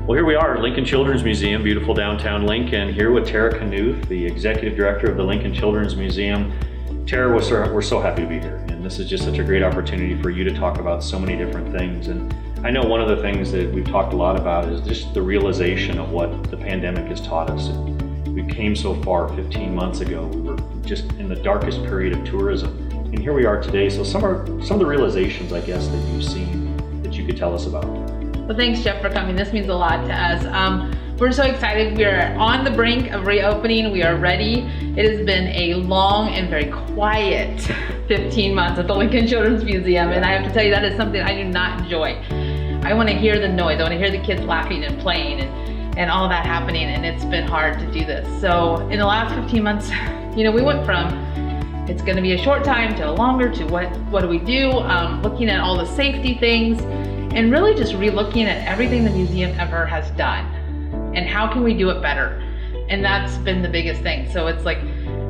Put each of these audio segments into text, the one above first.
Well, here we are at Lincoln Children's Museum, beautiful downtown Lincoln, here with Tara Knuth, the Executive Director of the Lincoln Children's Museum. Tara, we're so happy to be here, and this is just such a great opportunity for you to talk about so many different things. And I know one of the things that we've talked a lot about is just the realization of what the pandemic has taught us. And we came so far 15 months ago. We were just in the darkest period of tourism, and here we are today. So some of the realizations, I guess, that you've seen that you could tell us about. Well, thanks, Jeff, for coming. This means a lot to us. We're so excited. We are on the brink of reopening. We are ready. It has been a long and very quiet 15 months at the Lincoln Children's Museum, and I have to tell you, that is something I do not enjoy. I want to hear the noise. I want to hear the kids laughing and playing and all that happening, and it's been hard to do this. So in the last 15 months, we went from it's going to be a short time to a longer to what do we do, looking at all the safety things, and really just re-looking at everything the museum ever has done and how can we do it better. And that's been the biggest thing. So it's like,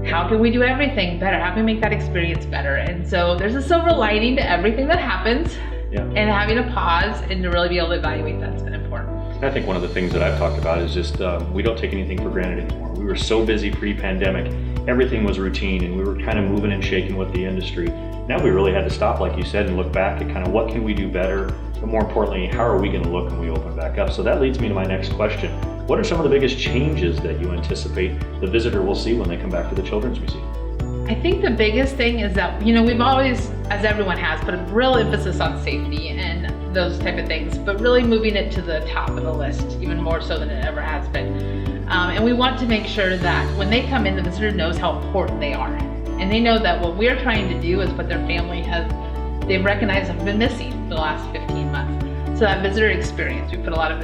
how can we do everything better? How can we make that experience better? And so there's a silver lining to everything that happens. Yeah. And having a pause and to really be able to evaluate that's been important. I think one of the things that I've talked about is just we don't take anything for granted anymore. We were so busy pre-pandemic, everything was routine, and we were kind of moving and shaking with the industry. Now we really had to stop, like you said, and look back at kind of what can we do better, but more importantly, how are we going to look when we open back up? So that leads me to my next question. What are some of the biggest changes that you anticipate the visitor will see when they come back to the Children's Museum? I think the biggest thing is that, we've always, as everyone has, put a real emphasis on safety and those type of things, but really moving it to the top of the list, even more so than it ever has been. And we want to make sure that when they come in, the visitor knows how important they are. And they know that what we're trying to do is what their family they've recognized have been missing for the last 15 months. So that visitor experience, we put a lot of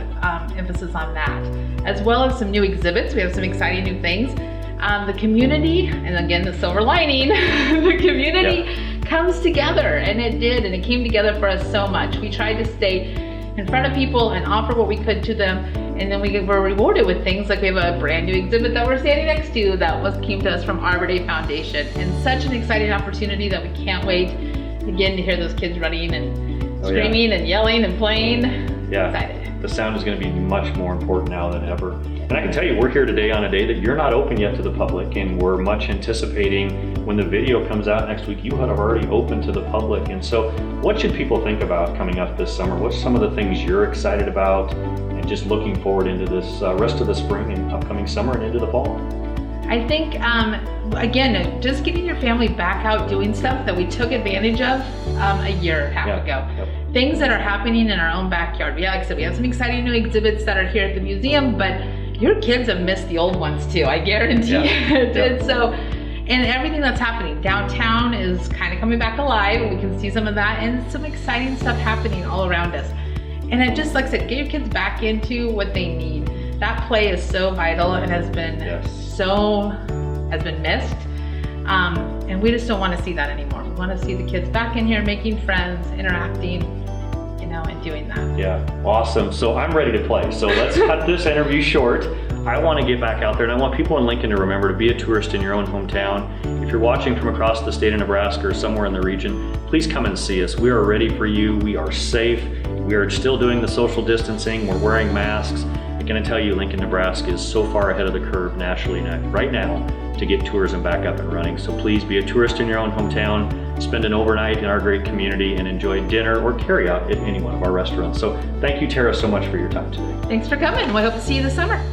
emphasis on that, as well as some new exhibits. We have some exciting new things. The community, and again, the silver lining, the community comes together, and it did, and it came together for us so much. We tried to stay in front of people and offer what we could to them, and then we were rewarded with things like we have a brand new exhibit that we're standing next to that came to us from Arbor Day Foundation, and such an exciting opportunity that we can't wait again to hear those kids running and screaming and yelling and playing. Yeah. Excited. The sound is going to be much more important now than ever. And I can tell you, we're here today on a day that you're not open yet to the public, and we're much anticipating when the video comes out next week, you have already opened to the public. And so what should people think about coming up this summer? What's some of the things you're excited about and just looking forward into this rest of the spring and upcoming summer and into the fall? I think, again, just getting your family back out doing stuff that we took advantage of a year and a half ago. Yep. Things that are happening in our own backyard. Like I said, we have some exciting new exhibits that are here at the museum, but your kids have missed the old ones too, I guarantee it. And so, and everything that's happening. Downtown is kind of coming back alive, and we can see some of that, and some exciting stuff happening all around us. And it just, like I said, get your kids back into what they need. That play is so vital and has been missed. And we just don't want to see that anymore. We want to see the kids back in here making friends, interacting, and doing that. Yeah, awesome. So I'm ready to play. So let's cut this interview short. I want to get back out there, and I want people in Lincoln to remember to be a tourist in your own hometown. If you're watching from across the state of Nebraska or somewhere in the region, please come and see us. We are ready for you. We are safe. We are still doing the social distancing. We're wearing masks. I'm going to tell you, Lincoln, Nebraska is so far ahead of the curve nationally right now to get tourism back up and running. So please be a tourist in your own hometown, spend an overnight in our great community, and enjoy dinner or carry out at any one of our restaurants. So thank you, Tara, so much for your time today. Thanks for coming. We hope to see you this summer.